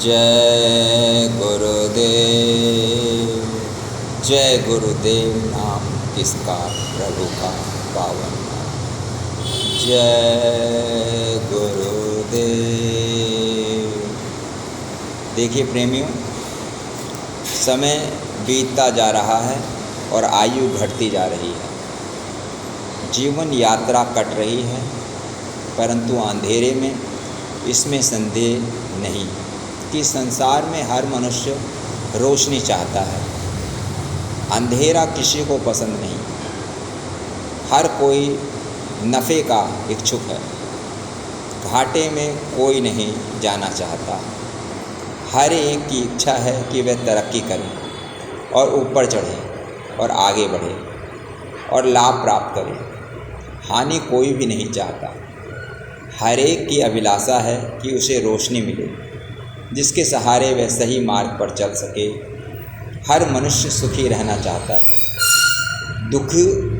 जय गुरुदेव। जय गुरुदेव नाम किसका प्रभु का पावन नाम। जय गुरुदेव। देखिए प्रेमियों, समय बीतता जा रहा है और आयु घटती जा रही है। जीवन यात्रा कट रही है, परंतु अंधेरे में इसमें संदेह नहीं कि संसार में हर मनुष्य रोशनी चाहता है। अंधेरा किसी को पसंद नहीं। हर कोई नफ़े का इच्छुक है। घाटे में कोई नहीं जाना चाहता। हर एक की इच्छा है कि वह तरक्की करे और ऊपर चढ़े और आगे बढ़े और लाभ प्राप्त करे। हानि कोई भी नहीं चाहता। हर एक की अभिलाषा है कि उसे रोशनी मिले, जिसके सहारे वह सही मार्ग पर चल सके। हर मनुष्य सुखी रहना चाहता है। दुख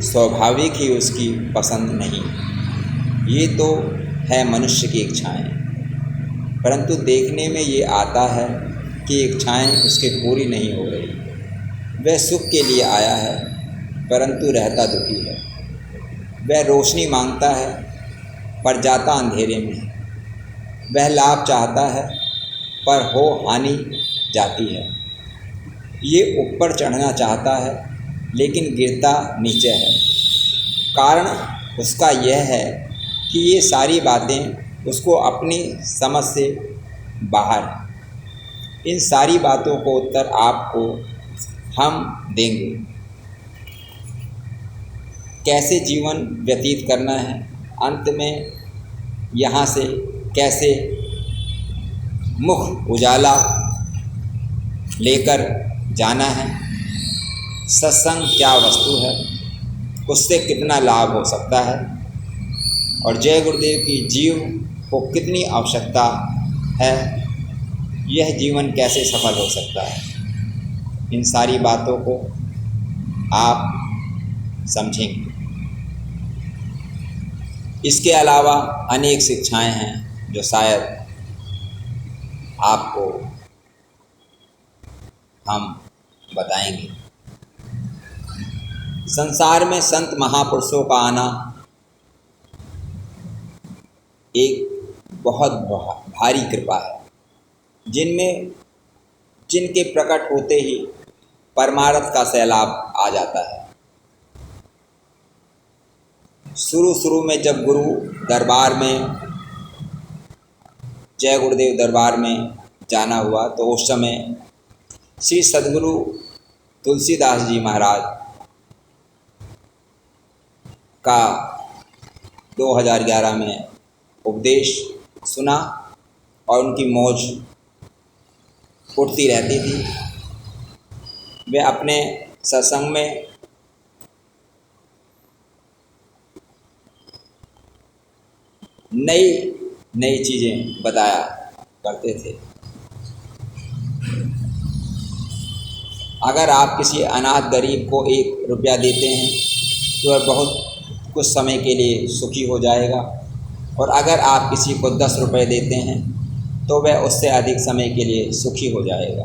स्वाभाविक ही उसकी पसंद नहीं। ये तो है मनुष्य की इच्छाएं, परंतु देखने में ये आता है कि इच्छाएं उसके पूरी नहीं हो रही। वह सुख के लिए आया है, परंतु रहता दुखी है। वह रोशनी मांगता है, पर जाता अंधेरे में। वह लाभ चाहता है, पर हो हानि जाती है। ये ऊपर चढ़ना चाहता है, लेकिन गिरता नीचे है। कारण उसका यह है कि ये सारी बातें उसको अपनी समझ से बाहर हैं। इन सारी बातों को उत्तर आपको हम देंगे। कैसे जीवन व्यतीत करना है, अंत में यहाँ से कैसे मुख उजाला लेकर जाना है, सत्संग क्या वस्तु है, उससे कितना लाभ हो सकता है, और जय गुरुदेव की जीव को कितनी आवश्यकता है, यह जीवन कैसे सफल हो सकता है, इन सारी बातों को आप समझेंगे। इसके अलावा अनेक शिक्षाएं हैं जो शायद आपको हम बताएंगे। संसार में संत महापुरुषों का आना एक बहुत भारी कृपा है, जिनके प्रकट होते ही परमार्थ का सैलाब आ जाता है। शुरू में जब गुरु दरबार में, जय गुरुदेव दरबार में जाना हुआ, तो उस समय श्री सद्गुरु तुलसीदास जी महाराज का 2011 में उपदेश सुना और उनकी मौज उठती रहती थी। वे अपने सत्संग में नई चीज़ें बताया करते थे। अगर आप किसी अनाथ गरीब को 1 रुपया देते हैं तो वह बहुत कुछ समय के लिए सुखी हो जाएगा, और अगर आप किसी को 10 रुपये देते हैं तो वह उससे अधिक समय के लिए सुखी हो जाएगा।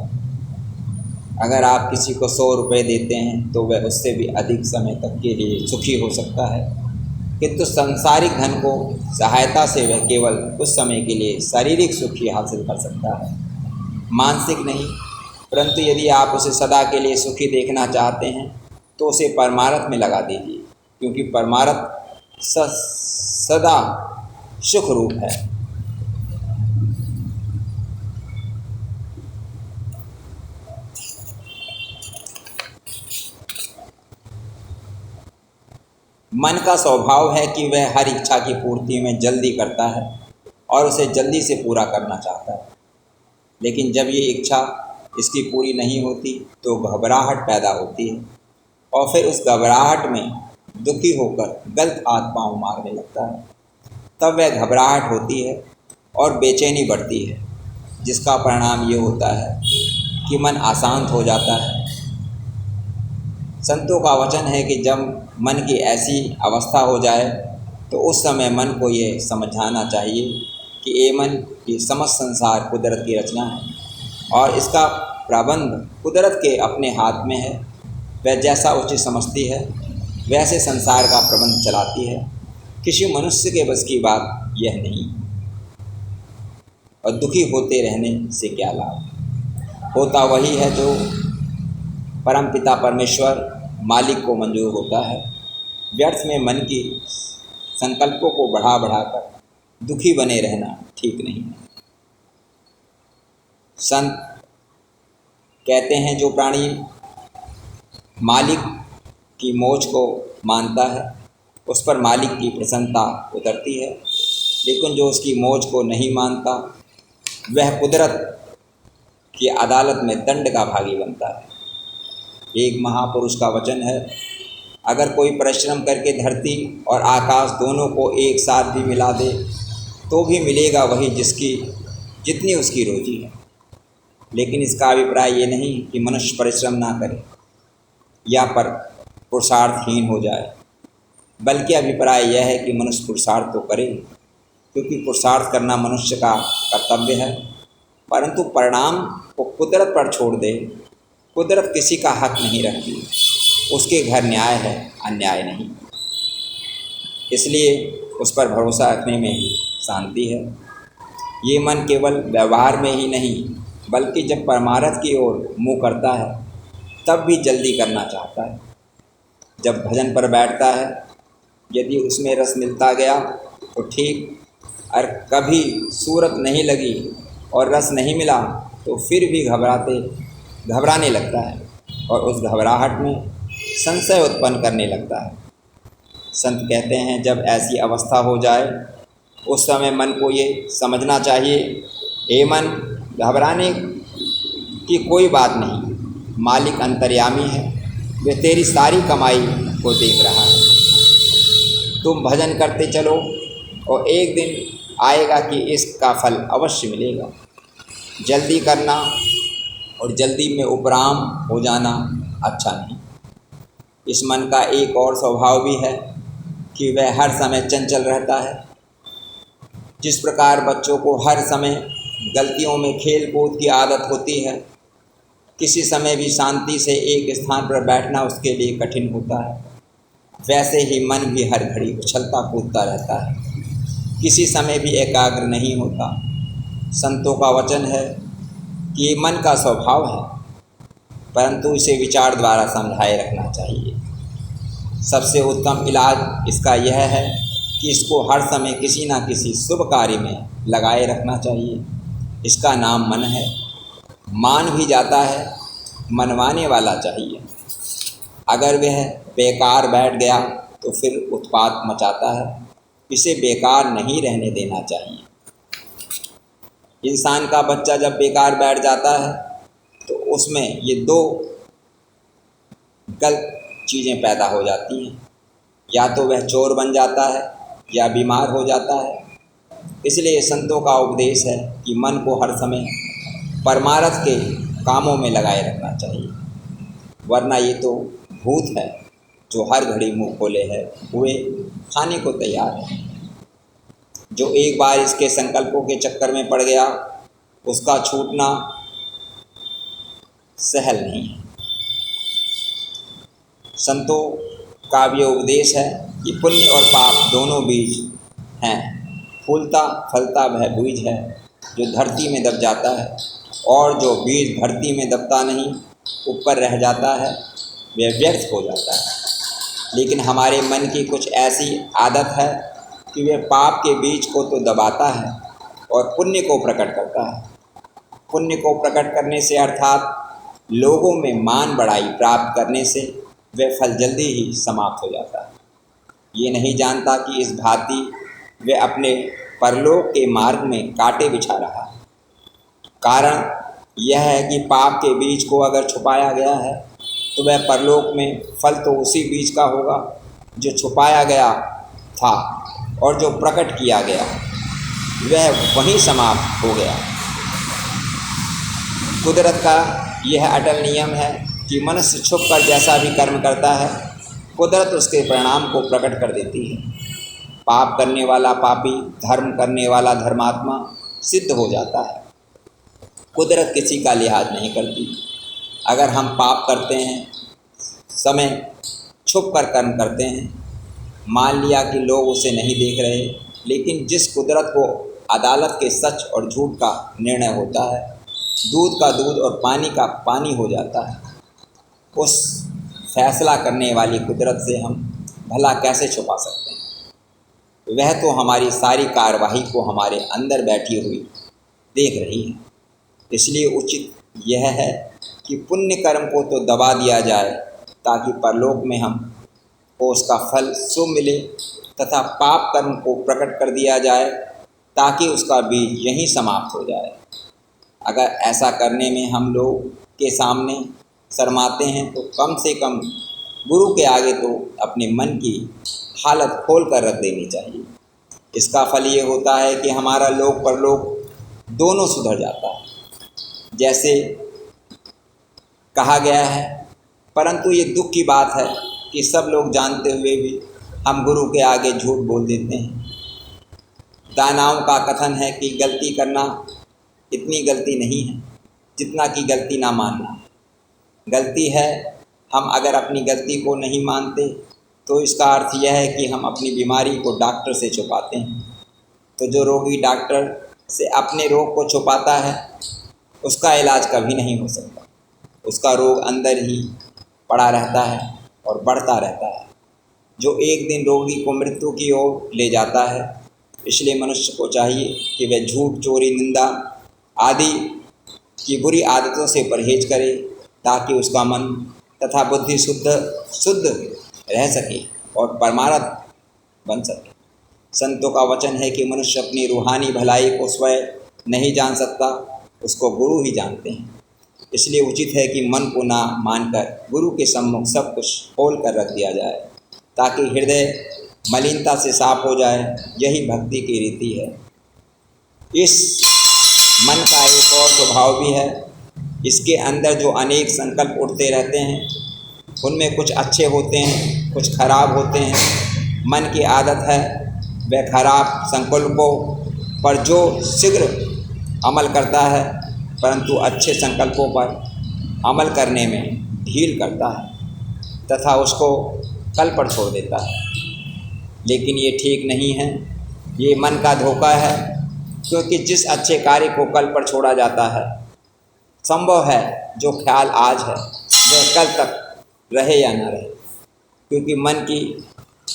अगर आप किसी को 100 रुपये देते हैं तो वह उससे भी अधिक समय तक के लिए सुखी हो सकता है। किंतु सांसारिक धन को सहायता से वह केवल कुछ समय के लिए शारीरिक सुख ही हासिल कर सकता है, मानसिक नहीं। परंतु यदि आप उसे सदा के लिए सुखी देखना चाहते हैं तो उसे परमार्थ में लगा दीजिए, क्योंकि परमार्थ सदा सुख रूप है। मन का स्वभाव है कि वह हर इच्छा की पूर्ति में जल्दी करता है और उसे जल्दी से पूरा करना चाहता है। लेकिन जब ये इच्छा इसकी पूरी नहीं होती तो घबराहट पैदा होती है, और फिर उस घबराहट में दुखी होकर गलत हाथ पांव मारने लगता है। तब वह घबराहट होती है और बेचैनी बढ़ती है, जिसका परिणाम ये होता है कि मन अशांत हो जाता है। संतों का वचन है कि जब मन की ऐसी अवस्था हो जाए तो उस समय मन को ये समझाना चाहिए कि ये मन, ये समस्त संसार कुदरत की रचना है और इसका प्रबंध कुदरत के अपने हाथ में है। वह जैसा उचित समझती है वैसे संसार का प्रबंध चलाती है। किसी मनुष्य के बस की बात यह नहीं। और दुखी होते रहने से क्या लाभ। होता वही है जो परमपिता परमेश्वर मालिक को मंजूर होता है। व्यर्थ में मन की संकल्पों को बढ़ा बढ़ाकर दुखी बने रहना ठीक नहीं है। संत कहते हैं जो प्राणी मालिक की मौज को मानता है उस पर मालिक की प्रसन्नता उतरती है, लेकिन जो उसकी मौज को नहीं मानता वह कुदरत की अदालत में दंड का भागी बनता है। एक महापुरुष का वचन है, अगर कोई परिश्रम करके धरती और आकाश दोनों को एक साथ भी मिला दे तो भी मिलेगा वही जितनी उसकी रोजी है। लेकिन इसका अभिप्राय ये नहीं कि मनुष्य परिश्रम ना करे या पर पुरुषार्थहीन हो जाए, बल्कि अभिप्राय यह है कि मनुष्य पुरुषार्थ तो करे, क्योंकि पुरुषार्थ करना मनुष्य का कर्तव्य है, परंतु परिणाम को कुदरत पर छोड़ दे। कुदरत किसी का हक नहीं रखती, उसके घर न्याय है, अन्याय नहीं। इसलिए उस पर भरोसा रखने में ही शांति है। ये मन केवल व्यवहार में ही नहीं बल्कि जब परमार्थ की ओर मुँह करता है तब भी जल्दी करना चाहता है। जब भजन पर बैठता है यदि उसमें रस मिलता गया तो ठीक, और कभी सूरत नहीं लगी और रस नहीं मिला तो फिर भी घबराने लगता है और उस घबराहट में संशय उत्पन्न करने लगता है। संत कहते हैं जब ऐसी अवस्था हो जाए उस समय मन को ये समझना चाहिए, हे मन, घबराने की कोई बात नहीं, मालिक अंतर्यामी है, वह तेरी सारी कमाई को देख रहा है। तुम भजन करते चलो और एक दिन आएगा कि इसका फल अवश्य मिलेगा। जल्दी करना और जल्दी में उपराम हो जाना अच्छा नहीं। इस मन का एक और स्वभाव भी है कि वह हर समय चंचल रहता है। जिस प्रकार बच्चों को हर समय गलतियों में खेल कूद की आदत होती है, किसी समय भी शांति से एक स्थान पर बैठना उसके लिए कठिन होता है, वैसे ही मन भी हर घड़ी उछलता कूदता रहता है, किसी समय भी एकाग्र नहीं होता। संतों का वचन है कि ये मन का स्वभाव है, परंतु इसे विचार द्वारा समझाए रखना चाहिए। सबसे उत्तम इलाज इसका यह है कि इसको हर समय किसी न किसी शुभ कार्य में लगाए रखना चाहिए। इसका नाम मन है। मान भी जाता है, मनवाने वाला चाहिए। अगर वह बेकार बैठ गया तो फिर उत्पात मचाता है, इसे बेकार नहीं रहने देना चाहिए। इंसान का बच्चा जब बेकार बैठ जाता है तो उसमें ये दो गलत चीज़ें पैदा हो जाती हैं, या तो वह चोर बन जाता है या बीमार हो जाता है। इसलिए संतों का उपदेश है कि मन को हर समय परमार्थ के कामों में लगाए रखना चाहिए, वरना ये तो भूत है जो हर घड़ी मुँह खोले है हुए खाने को तैयार है। जो एक बार इसके संकल्पों के चक्कर में पड़ गया उसका छूटना सहल नहीं है। संतों का भी उपदेश है कि पुण्य और पाप दोनों बीज हैं। फूलता फलता वह बीज है जो धरती में दब जाता है, और जो बीज धरती में दबता नहीं ऊपर रह जाता है वह व्यर्थ हो जाता है। लेकिन हमारे मन की कुछ ऐसी आदत है कि वह पाप के बीज को तो दबाता है और पुण्य को प्रकट करता है। पुण्य को प्रकट करने से अर्थात लोगों में मान बढ़ाई प्राप्त करने से वह फल जल्दी ही समाप्त हो जाता है। ये नहीं जानता कि इस भांति वह अपने परलोक के मार्ग में कांटे बिछा रहा है। कारण यह है कि पाप के बीज को अगर छुपाया गया है तो वह परलोक में फल तो उसी बीज का होगा जो छुपाया गया था, और जो प्रकट किया गया वह वहीं समाप्त हो गया। कुदरत का यह अटल नियम है कि मनुष्य छुप कर जैसा भी कर्म करता है कुदरत उसके परिणाम को प्रकट कर देती है। पाप करने वाला पापी, धर्म करने वाला धर्मात्मा सिद्ध हो जाता है। कुदरत किसी का लिहाज नहीं करती। अगर हम पाप करते हैं, समय छुप कर कर्म करते हैं, मान लिया कि लोग उसे नहीं देख रहे, लेकिन जिस कुदरत को अदालत के सच और झूठ का निर्णय होता है, दूध का दूध और पानी का पानी हो जाता है, उस फैसला करने वाली कुदरत से हम भला कैसे छुपा सकते हैं? वह तो हमारी सारी कार्यवाही को हमारे अंदर बैठी हुई देख रही है। इसलिए उचित यह है कि पुण्य कर्म को तो दबा दिया जाए ताकि परलोक में हमको उसका फल शुभ मिले, तथा पाप कर्म को प्रकट कर दिया जाए ताकि उसका बीज यहीं समाप्त हो जाए। अगर ऐसा करने में हम लोग के सामने शर्माते हैं तो कम से कम गुरु के आगे तो अपने मन की हालत खोल कर रख देनी चाहिए। इसका फल ये होता है कि हमारा लोक परलोक दोनों सुधर जाता है, जैसे कहा गया है। परंतु ये दुख की बात है कि सब लोग जानते हुए भी हम गुरु के आगे झूठ बोल देते हैं। दानाओं का कथन है कि गलती करना इतनी गलती नहीं है जितना कि गलती ना मानना गलती है। हम अगर अपनी गलती को नहीं मानते तो इसका अर्थ यह है कि हम अपनी बीमारी को डॉक्टर से छुपाते हैं। तो जो रोगी डॉक्टर से अपने रोग को छुपाता है उसका इलाज कभी नहीं हो सकता। उसका रोग अंदर ही पड़ा रहता है और बढ़ता रहता है, जो एक दिन रोगी को मृत्यु की ओर ले जाता है। इसलिए मनुष्य को चाहिए कि वह झूठ, चोरी, निंदा आदि की बुरी आदतों से परहेज करे ताकि उसका मन तथा बुद्धि शुद्ध रह सके और परमार्थ बन सके। संतों का वचन है कि मनुष्य अपनी रूहानी भलाई को स्वयं नहीं जान सकता, उसको गुरु ही जानते हैं। इसलिए उचित है कि मन को ना मानकर गुरु के सम्मुख सब कुछ खोल कर रख दिया जाए ताकि हृदय मलिनता से साफ हो जाए। यही भक्ति की रीति है। इस मन का एक और स्वभाव भी है। इसके अंदर जो अनेक संकल्प उठते रहते हैं, उनमें कुछ अच्छे होते हैं, कुछ खराब होते हैं। मन की आदत है वह खराब संकल्पों पर जो शीघ्र अमल करता है, परंतु अच्छे संकल्पों पर अमल करने में ढील करता है तथा उसको कल पर छोड़ देता है। लेकिन ये ठीक नहीं है, ये मन का धोखा है, क्योंकि जिस अच्छे कार्य को कल पर छोड़ा जाता है, संभव है जो ख्याल आज है वह कल तक रहे या ना रहे, क्योंकि मन की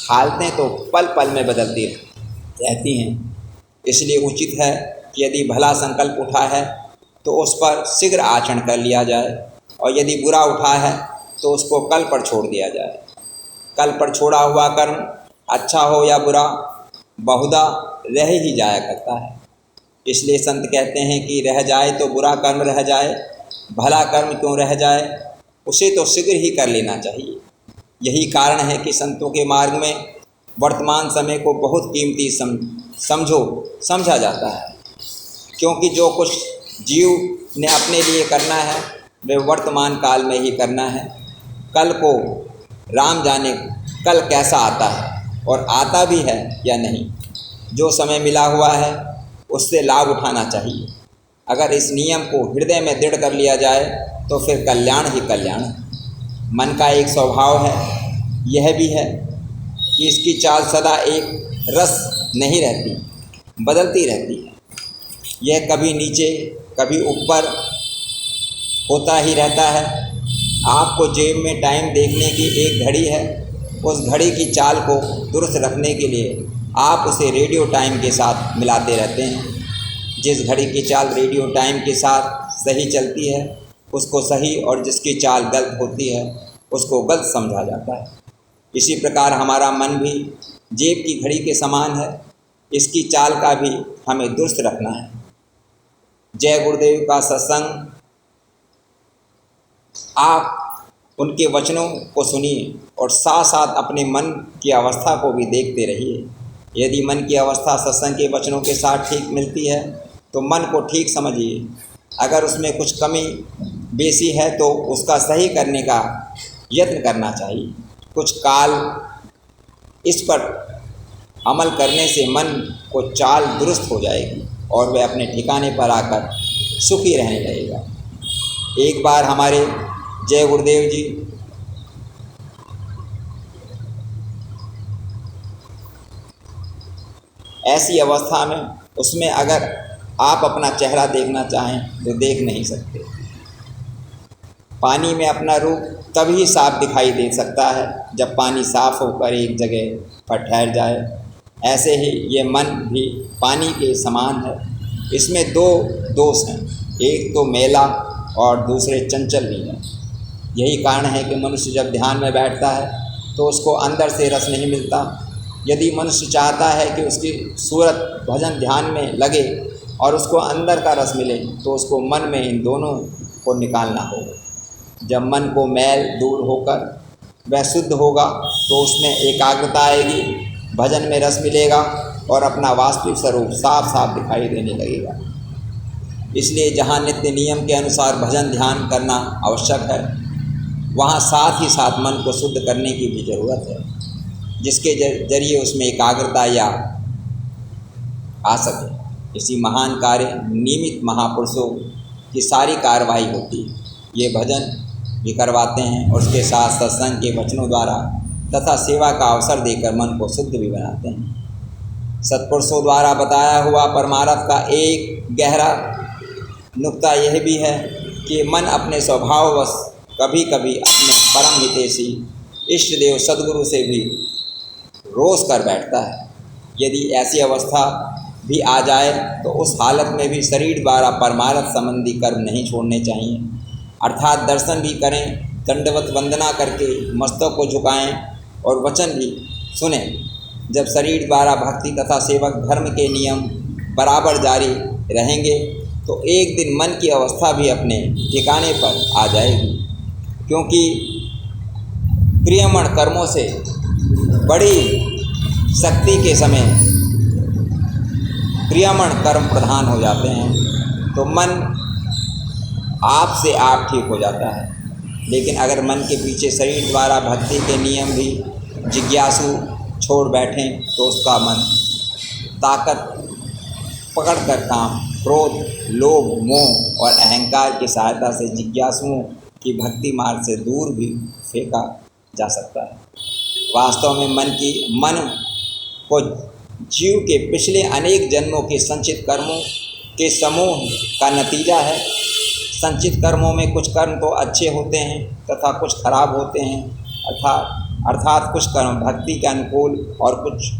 हालतें तो पल पल में बदलती रहती हैं। इसलिए उचित है कि यदि भला संकल्प उठा है तो उस पर शीघ्र आचरण कर लिया जाए, और यदि बुरा उठा है तो उसको कल पर छोड़ दिया जाए। कल पर छोड़ा हुआ कर्म अच्छा हो या बुरा बहुधा रह ही जाया करता है। इसलिए संत कहते हैं कि रह जाए तो बुरा कर्म रह जाए, भला कर्म क्यों रह जाए, उसे तो शीघ्र ही कर लेना चाहिए। यही कारण है कि संतों के मार्ग में वर्तमान समय को बहुत कीमती समझा जाता है, क्योंकि जो कुछ जीव ने अपने लिए करना है वह वर्तमान काल में ही करना है। कल को राम जाने कल कैसा आता है और आता भी है या नहीं। जो समय मिला हुआ है उससे लाभ उठाना चाहिए। अगर इस नियम को हृदय में दृढ़ कर लिया जाए तो फिर कल्याण ही कल्याण है। मन का एक स्वभाव है, यह भी है कि इसकी चाल सदा एक रस नहीं रहती, बदलती रहती है। यह कभी नीचे कभी ऊपर होता ही रहता है। आपको जेब में टाइम देखने की एक घड़ी है, उस घड़ी की चाल को दुरुस्त रखने के लिए आप उसे रेडियो टाइम के साथ मिलाते रहते हैं। जिस घड़ी की चाल रेडियो टाइम के साथ सही चलती है उसको सही, और जिसकी चाल गलत होती है उसको गलत समझा जाता है। इसी प्रकार हमारा मन भी जेब की घड़ी के समान है, इसकी चाल का भी हमें दुरुस्त रखना है। जय गुरुदेव का सत्संग, आप उनके वचनों को सुनिए और साथ साथ अपने मन की अवस्था को भी देखते रहिए। यदि मन की अवस्था सत्संग के वचनों के साथ ठीक मिलती है तो मन को ठीक समझिए। अगर उसमें कुछ कमी बेसी है तो उसका सही करने का यत्न करना चाहिए। कुछ काल इस पर अमल करने से मन को चाल दुरुस्त हो जाएगी और वह अपने ठिकाने पर आकर सुखी रहने लगेगा। एक बार हमारे जय गुरुदेव जी ऐसी अवस्था में, उसमें अगर आप अपना चेहरा देखना चाहें तो देख नहीं सकते। पानी में अपना रूप तभी साफ दिखाई दे सकता है जब पानी साफ होकर एक जगह पर ठहर जाए। ऐसे ही ये मन भी पानी के समान है। इसमें दो दोष हैं, एक तो मैला और दूसरे चंचल भी है। यही कारण है कि मनुष्य जब ध्यान में बैठता है तो उसको अंदर से रस नहीं मिलता। यदि मनुष्य चाहता है कि उसकी सूरत भजन ध्यान में लगे और उसको अंदर का रस मिले तो उसको मन में इन दोनों को निकालना होगा। जब मन को मैल दूर होकर वह शुद्ध होगा तो उसमें एकाग्रता आएगी, भजन में रस मिलेगा और अपना वास्तविक स्वरूप साफ साफ दिखाई देने लगेगा। इसलिए जहाँ नित्य नियम के अनुसार भजन ध्यान करना आवश्यक है, वहाँ साथ ही साथ मन को शुद्ध करने की भी ज़रूरत है, जिसके जरिए उसमें एकाग्रता या आ सके। इसी महान कार्य नियमित महापुरुषों की सारी कार्रवाई होती है। ये भजन भी करवाते हैं और उसके साथ सत्संग के वचनों द्वारा तथा सेवा का अवसर देकर मन को शुद्ध भी बनाते हैं। सत्पुरुषों द्वारा बताया हुआ परमार्थ का एक गहरा नुक्ता यह भी है कि मन अपने स्वभाववश कभी कभी अपने परम हितैषी इष्ट देव सद्गुरु से भी रोष कर बैठता है। यदि ऐसी अवस्था भी आ जाए तो उस हालत में भी शरीर द्वारा परमार्थ संबंधी कर्म नहीं छोड़ने चाहिए, अर्थात दर्शन भी करें, दंडवत वंदना करके मस्तक को झुकाएं और वचन भी सुने। जब शरीर द्वारा भक्ति तथा सेवक धर्म के नियम बराबर जारी रहेंगे तो एक दिन मन की अवस्था भी अपने ठिकाने पर आ जाएगी, क्योंकि क्रियामण कर्मों से बड़ी शक्ति के समय क्रियामण कर्म प्रधान हो जाते हैं तो मन आप से आप ठीक हो जाता है। लेकिन अगर मन के पीछे शरीर द्वारा भक्ति के नियम भी जिज्ञासु छोड़ बैठें तो उसका मन ताकत पकड़ कर काम, क्रोध, लोभ, मोह और अहंकार की सहायता से जिज्ञासुओं की भक्ति मार्ग से दूर भी फेंका जा सकता है। वास्तव में मन को जीव के पिछले अनेक जन्मों के संचित कर्मों के समूह का नतीजा है। संचित कर्मों में कुछ कर्म तो अच्छे होते हैं तथा कुछ खराब होते हैं, अर्थात कुछ कर्म भक्ति के अनुकूल और कुछ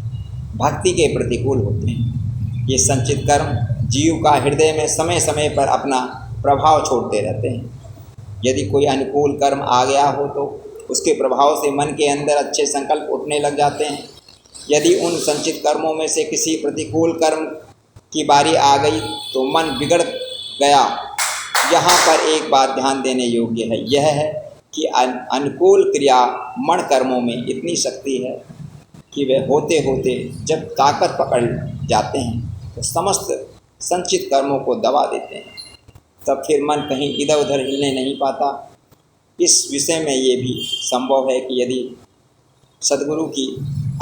भक्ति के प्रतिकूल होते हैं। ये संचित कर्म जीव का हृदय में समय समय पर अपना प्रभाव छोड़ते रहते हैं। यदि कोई अनुकूल कर्म आ गया हो तो उसके प्रभाव से मन के अंदर अच्छे संकल्प उठने लग जाते हैं। यदि उन संचित कर्मों में से किसी प्रतिकूल कर्म की बारी आ गई तो मन बिगड़ गया। यहाँ पर एक बात ध्यान देने योग्य है, यह है कि अनुकूल क्रिया मण कर्मों में इतनी शक्ति है कि वे होते होते जब ताकत पकड़ जाते हैं तो समस्त संचित कर्मों को दबा देते हैं। तब फिर मन कहीं इधर उधर हिलने नहीं पाता। इस विषय में ये भी संभव है कि यदि सद्गुरु की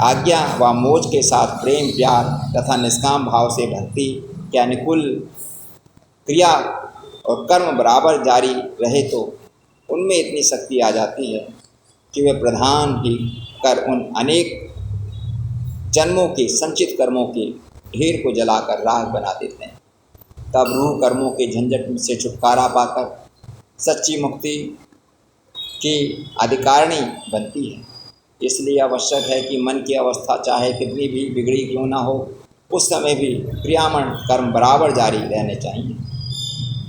आज्ञा व मोज के साथ प्रेम, प्यार तथा निष्काम भाव से भक्ति के अनुकूल क्रिया और कर्म बराबर जारी रहे तो उनमें इतनी शक्ति आ जाती है कि वे प्रधान ही कर उन अनेक जन्मों के संचित कर्मों के ढेर को जलाकर राख बना देते हैं। तब रूह कर्मों के झंझट से छुटकारा पाकर सच्ची मुक्ति की अधिकारिणी बनती है। इसलिए आवश्यक है कि मन की अवस्था चाहे कितनी भी बिगड़ी क्यों ना हो, उस समय भी क्रियामण कर्म बराबर जारी रहने चाहिए,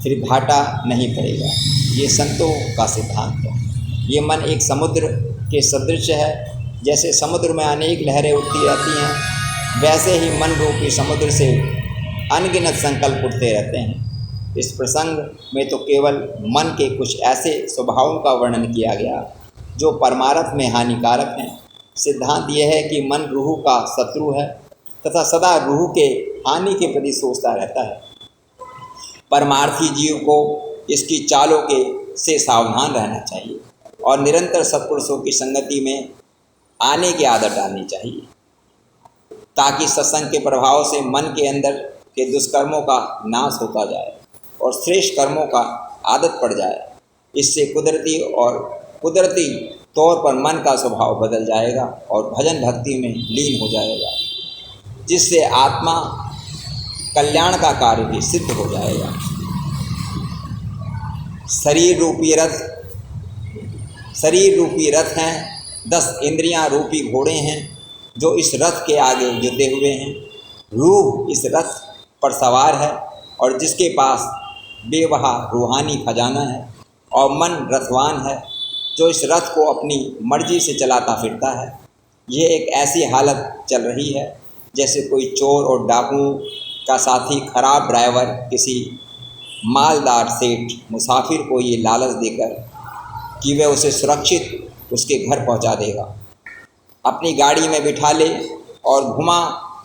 फिर घाटा नहीं पड़ेगा। ये संतों का सिद्धांत है। ये मन एक समुद्र के सदृश है। जैसे समुद्र में अनेक लहरें उठती रहती हैं, वैसे ही मन रूपी समुद्र से अनगिनत संकल्प उठते रहते हैं। इस प्रसंग में तो केवल मन के कुछ ऐसे स्वभावों का वर्णन किया गया जो परमार्थ में हानिकारक हैं। सिद्धांत यह है कि मन रूह का शत्रु है तथा सदा रूह के हानि के प्रति सोचता रहता है। परमार्थी जीव को इसकी चालों के से सावधान रहना चाहिए और निरंतर सत्पुरुषों की संगति में आने की आदत डालनी चाहिए, ताकि सत्संग के प्रभाव से मन के अंदर के दुष्कर्मों का नाश होता जाए और श्रेष्ठ कर्मों का आदत पड़ जाए। इससे कुदरती तौर पर मन का स्वभाव बदल जाएगा और भजन भक्ति में लीन हो जाएगा, जिससे आत्मा कल्याण का कार्य भी सिद्ध हो जाएगा। शरीर रूपी रथ हैं, 10 इंद्रियां रूपी घोड़े हैं जो इस रथ के आगे जुटे हुए हैं। रूह इस रथ पर सवार है और जिसके पास बेवहा रूहानी खजाना है, और मन रथवान है जो इस रथ को अपनी मर्जी से चलाता फिरता है। ये एक ऐसी हालत चल रही है जैसे कोई चोर और डाकू का साथी खराब ड्राइवर किसी मालदार सेठ मुसाफिर को ये लालच देकर कि वह उसे सुरक्षित उसके घर पहुंचा देगा, अपनी गाड़ी में बिठा ले और घुमा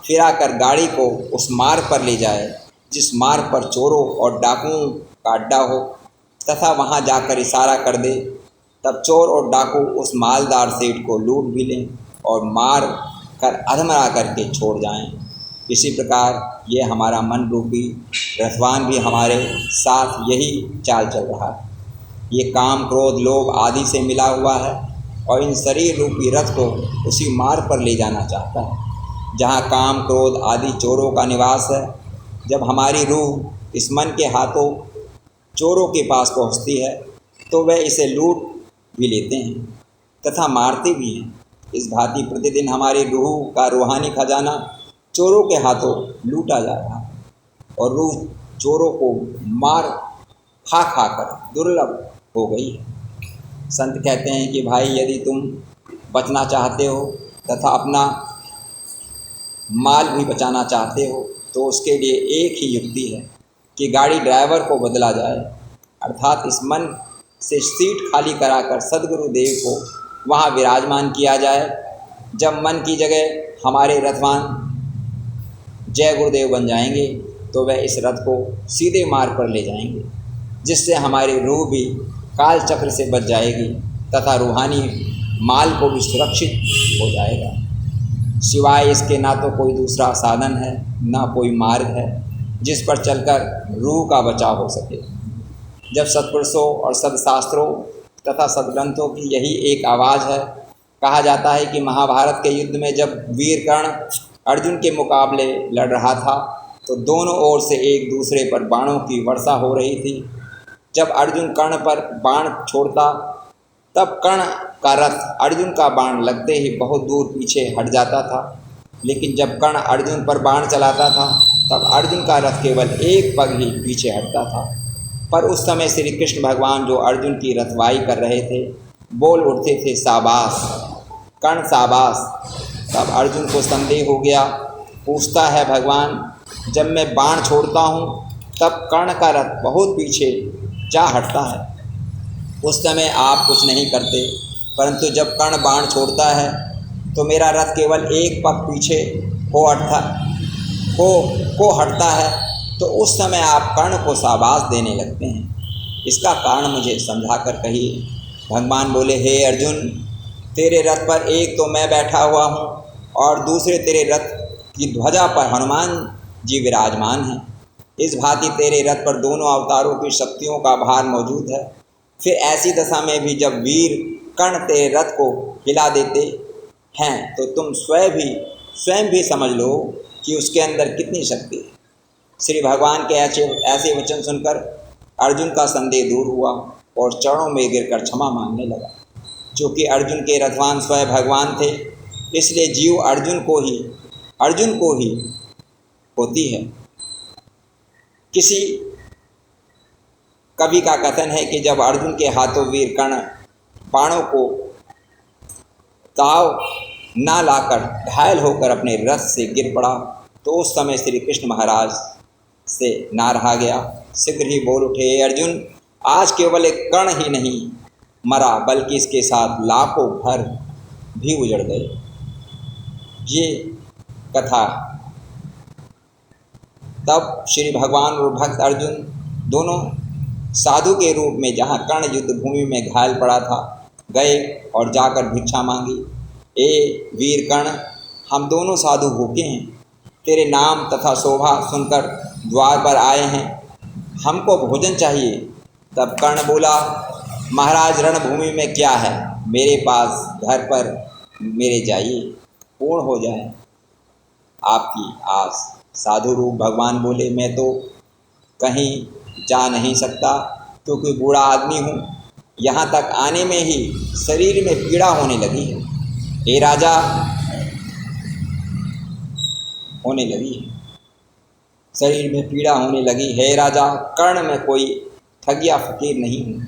फिरा कर गाड़ी को उस मार्ग पर ले जाए जिस मार्ग पर चोरों और डाकुओं का अड्डा हो, तथा वहां जाकर इशारा कर दे। तब चोर और डाकू उस मालदार सेठ को लूट भी लें और मार कर अधमरा करके छोड़ जाएं। इसी प्रकार ये हमारा मन रूपी रथवान भी हमारे साथ यही चाल चल रहा है। ये काम क्रोध लोभ आदि से मिला हुआ है और इन शरीर रूपी रथ को उसी मार्ग पर ले जाना चाहता है जहाँ काम क्रोध आदि चोरों का निवास है। जब हमारी रूह इस मन के हाथों चोरों के पास पहुँचती है तो वह इसे लूट भी लेते हैं तथा मारते भी हैं। इस भांति प्रतिदिन हमारी रूह का रूहानी खजाना चोरों के हाथों लूटा जा रहा है और रूह चोरों को मार खा कर दुर्लभ हो गई है। संत कहते हैं कि भाई, यदि तुम बचना चाहते हो तथा अपना माल भी बचाना चाहते हो तो उसके लिए एक ही युक्ति है कि गाड़ी ड्राइवर को बदला जाए, अर्थात इस मन से सीट खाली कराकर सद्गुरु देव को वहाँ विराजमान किया जाए। जब मन की जगह हमारे रथवान जय गुरुदेव बन जाएंगे तो वह इस रथ को सीधे मार्ग पर ले जाएंगे, जिससे हमारी रूह भी काल चक्र से बच जाएगी तथा रूहानी माल को भी सुरक्षित हो जाएगा। सिवाय इसके ना तो कोई दूसरा साधन है ना कोई मार्ग है जिस पर चलकर रूह का बचाव हो सके। जब सत्पुरुषों और सदशास्त्रों तथा सदग्रंथों की यही एक आवाज़ है। कहा जाता है कि महाभारत के युद्ध में जब वीर कर्ण अर्जुन के मुकाबले लड़ रहा था तो दोनों ओर से एक दूसरे पर बाणों की वर्षा हो रही थी। जब अर्जुन कर्ण पर बाण छोड़ता तब कर्ण का रथ अर्जुन का बाण लगते ही बहुत दूर पीछे हट जाता था, लेकिन जब कर्ण अर्जुन पर बाण चलाता था तब अर्जुन का रथ केवल एक पग ही पीछे हटता था। पर उस समय श्री कृष्ण भगवान जो अर्जुन की रथवाई कर रहे थे बोल उठते थे, शाबाश कर्ण शाबाश। तब अर्जुन को संदेह हो गया, पूछता है, भगवान जब मैं बाण छोड़ता हूँ तब कर्ण का रथ बहुत पीछे जा हटता है, उस समय आप कुछ नहीं करते, परंतु जब कर्ण बाण छोड़ता है तो मेरा रथ केवल एक पग पीछे को हटता है, तो उस समय आप कर्ण को शाबाश देने लगते हैं। इसका कारण मुझे समझा कर कहिए। भगवान बोले, हे अर्जुन, तेरे रथ पर एक तो मैं बैठा हुआ हूँ और दूसरे तेरे रथ की ध्वजा पर हनुमान जी विराजमान हैं। इस भांति तेरे रथ पर दोनों अवतारों की शक्तियों का भार मौजूद है। फिर ऐसी दशा में भी जब वीर कर्ण तेरे रथ को हिला देते हैं तो तुम स्वयं भी समझ लो कि उसके अंदर कितनी शक्ति है। श्री भगवान के ऐसे वचन सुनकर अर्जुन का संदेह दूर हुआ और चरणों में गिरकर क्षमा मांगने लगा। क्योंकि अर्जुन के रथवान स्वयं भगवान थे, इसलिए जीव अर्जुन को ही होती है। किसी कवि का कथन है कि जब अर्जुन के हाथों वीर कर्ण बाणों को ताव ना लाकर घायल होकर अपने रथ से गिर पड़ा तो उस समय श्री कृष्ण महाराज से ना रहा गया। शीघ्र ही बोल उठे, अर्जुन आज केवल एक कर्ण ही नहीं मरा बल्कि इसके साथ लाखों घर भी उजड़ गए। ये कथा तब श्री भगवान और भक्त अर्जुन दोनों साधु के रूप में जहाँ कर्ण युद्ध भूमि में घायल पड़ा था गए और जाकर भिक्षा मांगी। ए वीर कर्ण, हम दोनों साधु भूखे हैं, तेरे नाम तथा शोभा सुनकर द्वार पर आए हैं। हमको भोजन चाहिए। तब कर्ण बोला, महाराज रणभूमि में क्या है, मेरे पास घर पर मेरे जाइए, पूर्ण हो जाए आपकी आस। साधु रूप भगवान बोले, मैं तो कहीं जा नहीं सकता क्योंकि बूढ़ा आदमी हूँ। यहाँ तक आने में ही शरीर में पीड़ा होने लगी है। हे राजा, होने लगी है, शरीर में पीड़ा होने लगी। हे राजा, कर्ण में कोई ठगिया फकीर नहीं हूँ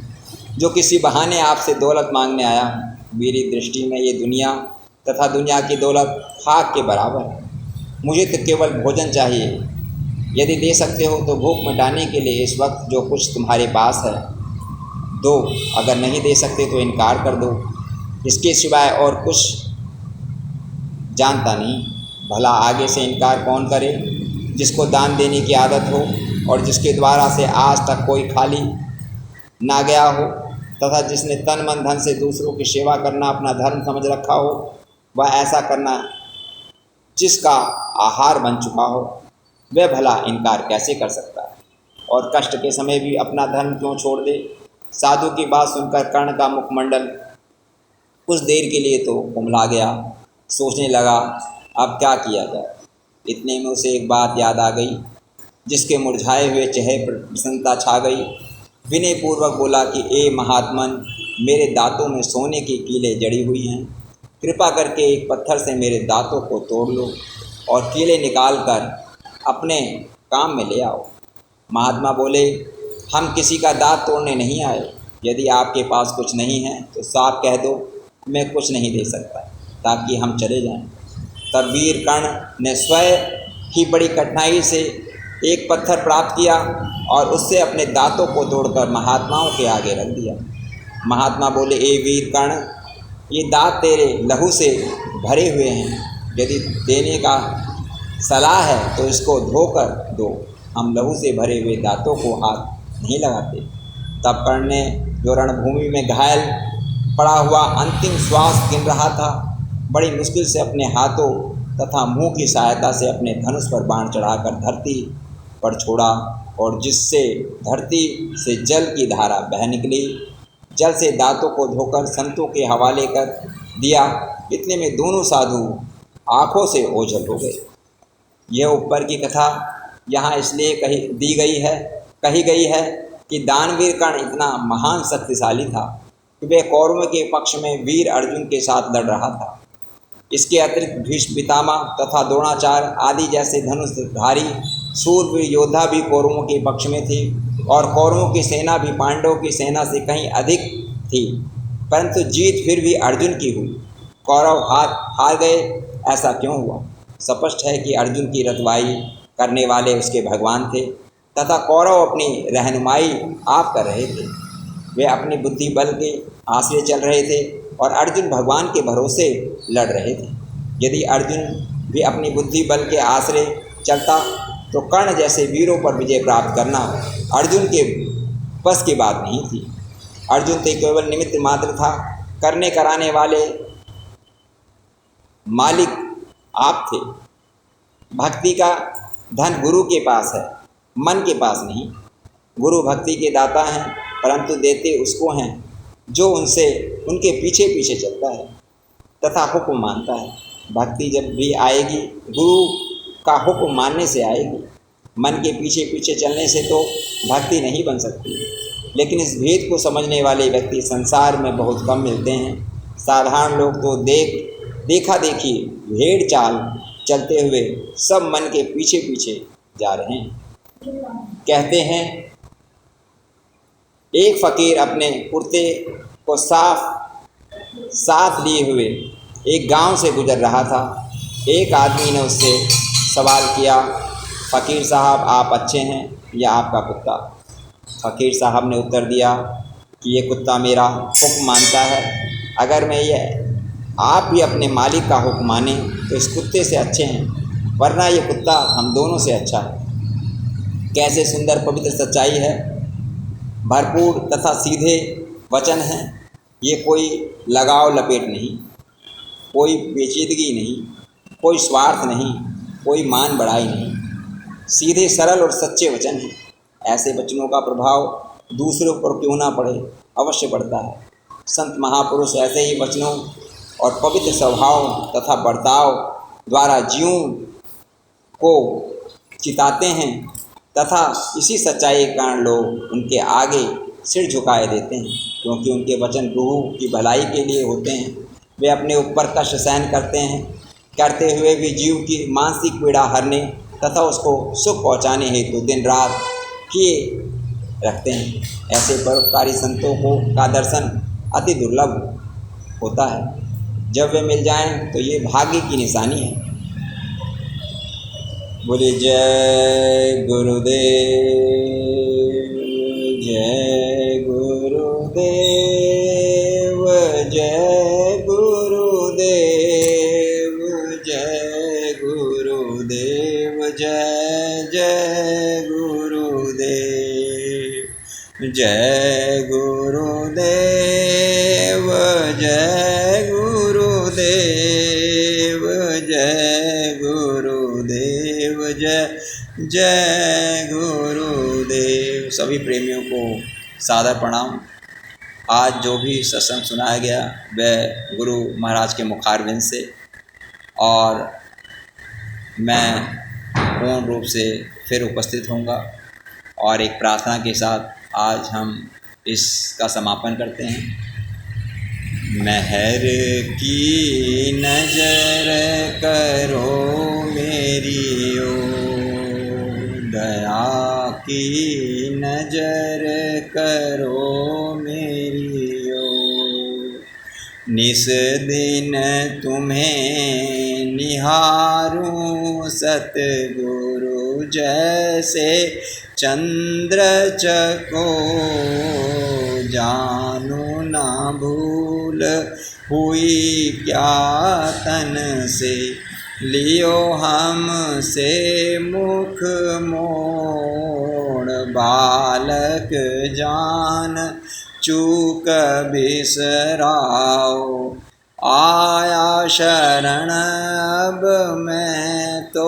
जो किसी बहाने आपसे दौलत मांगने आया हूँ। मेरी दृष्टि में ये दुनिया तथा दुनिया की दौलत खाक के बराबर है। मुझे तो केवल भोजन चाहिए। यदि दे सकते हो तो भूख मिटाने के लिए इस वक्त जो कुछ तुम्हारे पास है दो, अगर नहीं दे सकते तो इनकार कर दो। इसके सिवाय और कुछ जानता नहीं। भला आगे से इनकार कौन करे, जिसको दान देने की आदत हो और जिसके द्वारा से आज तक कोई खाली ना गया हो तथा जिसने तन मन धन से दूसरों की सेवा करना अपना धर्म समझ रखा हो, वह ऐसा करना जिसका आहार बन चुका हो, वह भला इनकार कैसे कर सकता है और कष्ट के समय भी अपना धर्म क्यों छोड़ दे। साधु की बात सुनकर कर्ण का मुखमंडल कुछ देर के लिए तो कुम्हला गया। सोचने लगा, अब क्या किया जाए। इतने में उसे एक बात याद आ गई, जिसके मुरझाए हुए चेहरे पर प्रसन्नता छा गई। विनय पूर्वक बोला कि ए महात्मन, मेरे दांतों में सोने की कीलें जड़ी हुई हैं। कृपा करके एक पत्थर से मेरे दांतों को तोड़ लो और कीलें निकाल कर अपने काम में ले आओ। महात्मा बोले, हम किसी का दांत तोड़ने नहीं आए। यदि आपके पास कुछ नहीं है तो साफ कह दो, मैं कुछ नहीं दे सकता, ताकि हम चले जाएं। तब वीर कर्ण ने स्वयं ही बड़ी कठिनाई से एक पत्थर प्राप्त किया और उससे अपने दांतों को तोड़कर महात्माओं के आगे रख दिया। महात्मा बोले, ए वीर कर्ण, ये दांत तेरे लहू से भरे हुए हैं। यदि देने का सलाह है तो इसको धोकर दो। हम लहू से भरे हुए दांतों को हाथ नहीं लगाते। तब कर्ण ने, जो रणभूमि में घायल पड़ा हुआ अंतिम श्वास गिन रहा था, बड़ी मुश्किल से अपने हाथों तथा मुंह की सहायता से अपने धनुष पर बाण चढ़ाकर धरती पर छोड़ा और जिससे धरती से जल की धारा बह निकली। जल से दांतों को धोकर संतों के हवाले कर दिया। इतने में दोनों साधु आँखों से ओझल हो गए। यह ऊपर की कथा यहाँ इसलिए कही गई है कि दानवीर कर्ण इतना महान शक्तिशाली था कि वह कौरवों के पक्ष में वीर अर्जुन के साथ लड़ रहा था। इसके अतिरिक्त भीष्म पितामह तथा द्रोणाचार्य आदि जैसे धनुषधारी शूरवीर योद्धा भी कौरवों के पक्ष में थे और कौरवों की सेना भी पांडवों की सेना से कहीं अधिक थी, परंतु जीत फिर भी अर्जुन की हुई। कौरव हार गए, ऐसा क्यों हुआ? स्पष्ट है कि अर्जुन की रतवाई करने वाले उसके भगवान थे तथा कौरव अपनी रहनुमाई आप कर रहे थे। वे अपनी बुद्धि बल के आश्रय चल रहे थे और अर्जुन भगवान के भरोसे लड़ रहे थे। यदि अर्जुन भी अपनी बुद्धि बल के आश्रय चलता तो कर्ण जैसे वीरों पर विजय प्राप्त करना अर्जुन के बस की बात नहीं थी। अर्जुन तो केवल निमित्त मात्र था, करने कराने वाले मालिक आप थे। भक्ति का धन गुरु के पास है, मन के पास नहीं। गुरु भक्ति के दाता हैं, परंतु देते उसको हैं जो उनके पीछे पीछे चलता है तथा हुक्म मानता है। भक्ति जब भी आएगी गुरु का हुक्म मानने से आएगी। मन के पीछे पीछे चलने से तो भक्ति नहीं बन सकती। लेकिन इस भेद को समझने वाले व्यक्ति संसार में बहुत कम मिलते हैं। साधारण लोग तो देखा देखी भेड़ चाल चलते हुए सब मन के पीछे पीछे जा रहे हैं। कहते हैं, एक फकीर अपने कुर्ते को साथ लिए हुए एक गांव से गुजर रहा था। एक आदमी ने उससे सवाल किया, फ़कीर साहब, आप अच्छे हैं या आपका कुत्ता? फ़कीर साहब ने उत्तर दिया कि ये कुत्ता मेरा हुक्म मानता है। अगर आप भी अपने मालिक का हुक्म माने तो इस कुत्ते से अच्छे हैं, वरना ये कुत्ता हम दोनों से अच्छा है। कैसे सुंदर पवित्र सच्चाई है, भरपूर तथा सीधे वचन हैं। ये कोई लगाव लपेट नहीं, कोई पेचीदगी नहीं, कोई स्वार्थ नहीं, कोई मान बढ़ाई नहीं। सीधे सरल और सच्चे वचन हैं। ऐसे वचनों का प्रभाव दूसरों पर क्यों ना पड़े, अवश्य पड़ता है। संत महापुरुष ऐसे ही वचनों और पवित्र स्वभाव तथा बर्ताव द्वारा जीवों को चिताते हैं तथा इसी सच्चाई के कारण लोग उनके आगे सिर झुकाए देते हैं, क्योंकि उनके वचन रूह की भलाई के लिए होते हैं। वे अपने ऊपर कष्ट सहन करते हुए भी जीव की मानसिक पीड़ा हरने तथा उसको सुख पहुंचाने हेतु दिन रात किए रखते हैं। ऐसे परोपकारी संतों का दर्शन अति दुर्लभ होता है। जब वे मिल जाएं तो ये भाग्य की निशानी है। बोले जय गुरुदेव, जय गुरुदेव, जय गुरुदेव, जय गुरुदेव, जय जय गुरुदेव, जय गुरुदेव, जय गुरुदेव, जय गुरुदेव, जय जय गुरुदेव। सभी प्रेमियों को सादर प्रणाम। आज जो भी सत्संग सुनाया गया वह गुरु महाराज के मुखारबिंद से, और मैं पूर्ण रूप से फिर उपस्थित होऊंगा और एक प्रार्थना के साथ आज हम इसका समापन करते हैं। मेहर की नजर करो मेरी ओर, दया की नजर करो मेरी ओर, निस दिन तुम्हें निहारूं सतगुरु, जैसे चंद्र चको जानू ना भूल हुई क्या तन से, लियो हमसे मुख मोड़, बालक जान चूक बिसराओ, आया शरण अब मैं तो